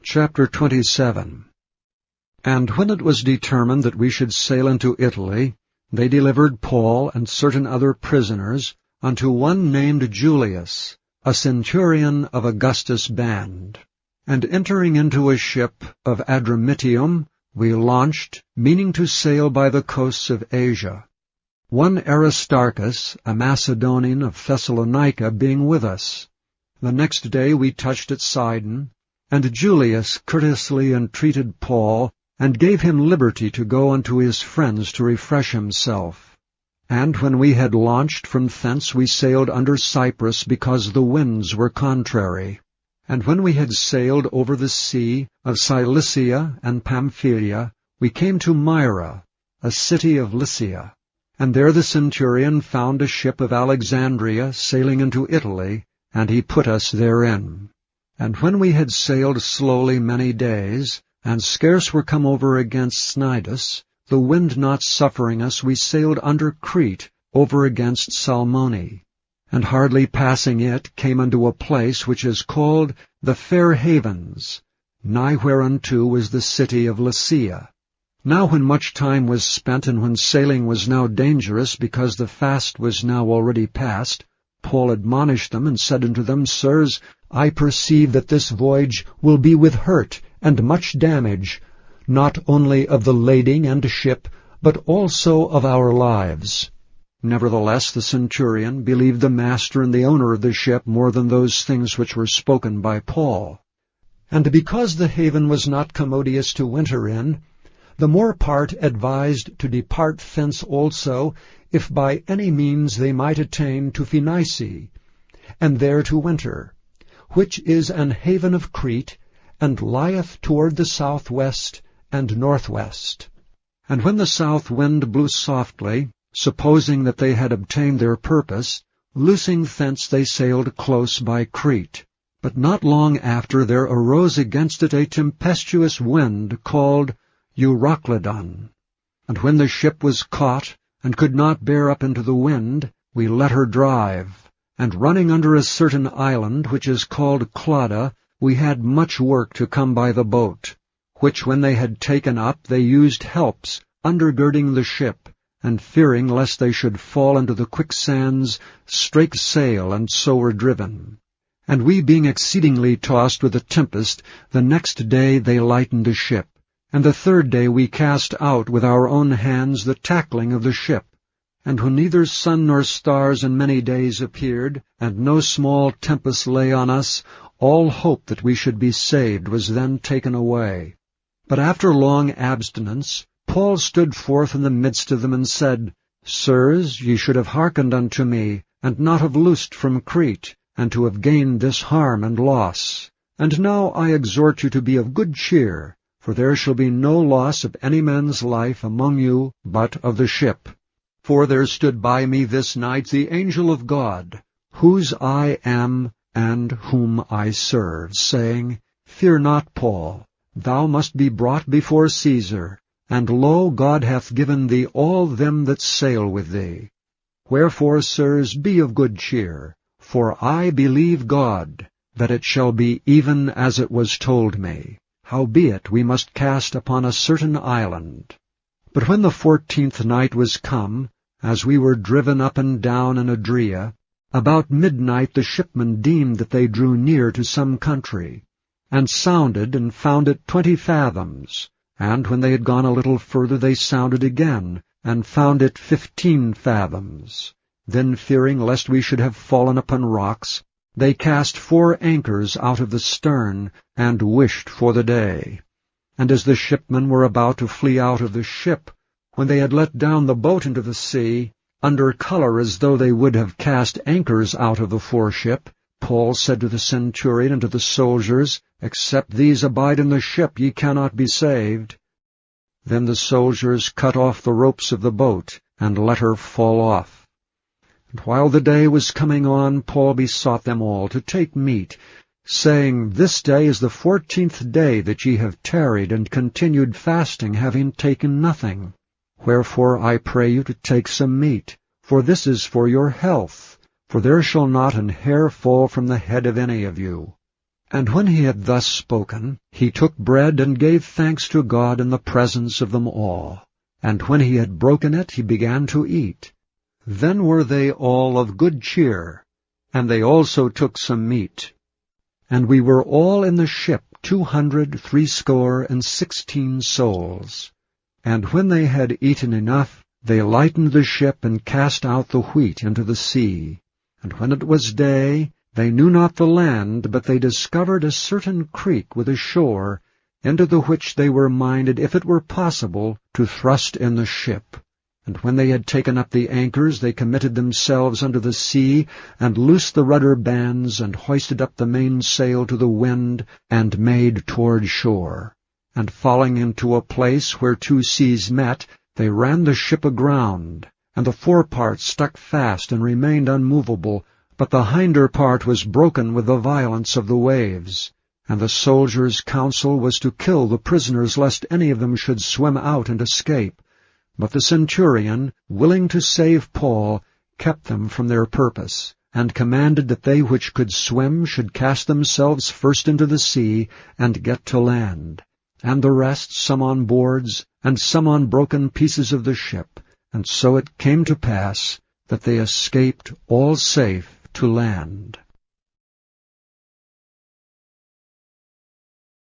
Chapter 27. And when it was determined that we should sail into Italy, they delivered Paul and certain other prisoners unto one named Julius, a centurion of Augustus' band. And entering into a ship of Adramyttium, we launched, meaning to sail by the coasts of Asia. One Aristarchus, a Macedonian of Thessalonica, being with us. The next day we touched at Sidon, and Julius courteously entreated Paul, and gave him liberty to go unto his friends to refresh himself. And when we had launched from thence, we sailed under Cyprus, because the winds were contrary. And when we had sailed over the sea of Cilicia and Pamphylia, we came to Myra, a city of Lycia. And there the centurion found a ship of Alexandria sailing into Italy, and he put us therein. And when we had sailed slowly many days, and scarce were come over against Cnidus, the wind not suffering us, we sailed under Crete, over against Salmone. And hardly passing it, came unto a place which is called the Fair Havens, nigh whereunto was the city of Lasea. Now when much time was spent, and when sailing was now dangerous, because the fast was now already past, Paul admonished them, and said unto them, Sirs, I perceive that this voyage will be with hurt and much damage, not only of the lading and ship, but also of our lives. Nevertheless the centurion believed the master and the owner of the ship more than those things which were spoken by Paul. And because the haven was not commodious to winter in, the more part advised to depart thence also, if by any means they might attain to Phoenice, and there to winter, which is an haven of Crete, and lieth toward the southwest and northwest. And when the south wind blew softly, supposing that they had obtained their purpose, loosing thence they sailed close by Crete. But not long after there arose against it a tempestuous wind called Euroclydon. And when the ship was caught, and could not bear up into the wind, we let her drive. And running under a certain island, which is called Clauda, we had much work to come by the boat, which when they had taken up, they used helps, undergirding the ship, and fearing lest they should fall into the quicksands, strake sail, and so were driven. And we being exceedingly tossed with a tempest, the next day they lightened the ship. And the third day we cast out with our own hands the tackling of the ship. And when neither sun nor stars in many days appeared, and no small tempest lay on us, all hope that we should be saved was then taken away. But after long abstinence, Paul stood forth in the midst of them, and said, Sirs, ye should have hearkened unto me, and not have loosed from Crete, and to have gained this harm and loss. And now I exhort you to be of good cheer, for there shall be no loss of any man's life among you, but of the ship. For there stood by me this night the angel of God, whose I am and whom I serve, saying, Fear not, Paul, thou must be brought before Caesar, and lo, God hath given thee all them that sail with thee. Wherefore, sirs, be of good cheer, for I believe God, that it shall be even as it was told me. Howbeit we must cast upon a certain island. But when the 14th night was come, as we were driven up and down in Adria, about midnight the shipmen deemed that they drew near to some country, and sounded, and found it 20 fathoms. And when they had gone a little further, they sounded again, and found it 15 fathoms. Then fearing lest we should have fallen upon rocks, they cast 4 anchors out of the stern, and wished for the day. And as the shipmen were about to flee out of the ship, when they had let down the boat into the sea, under colour as though they would have cast anchors out of the foreship, Paul said to the centurion and to the soldiers, Except these abide in the ship, ye cannot be saved. Then the soldiers cut off the ropes of the boat, and let her fall off. And while the day was coming on, Paul besought them all to take meat, saying, This day is the 14th day that ye have tarried and continued fasting, having taken nothing. Wherefore I pray you to take some meat, for this is for your health, for there shall not an hair fall from the head of any of you. And when he had thus spoken, he took bread and gave thanks to God in the presence of them all. And when he had broken it, he began to eat. Then were they all of good cheer, and they also took some meat. And we were all in the ship 260 souls. And when they had eaten enough, they lightened the ship and cast out the wheat into the sea. And when it was day, they knew not the land, but they discovered a certain creek with a shore, into the which they were minded, if it were possible, to thrust in the ship. And when they had taken up the anchors, they committed themselves unto the sea, and loosed the rudder bands, and hoisted up the mainsail to the wind, and made toward shore. And falling into a place where two seas met, they ran the ship aground, and the forepart stuck fast and remained unmovable, but the hinder part was broken with the violence of the waves. And the soldiers' counsel was to kill the prisoners, lest any of them should swim out and escape. But the centurion, willing to save Paul, kept them from their purpose, and commanded that they which could swim should cast themselves first into the sea, and get to land. And the rest, some on boards, and some on broken pieces of the ship. And so it came to pass that they escaped all safe to land.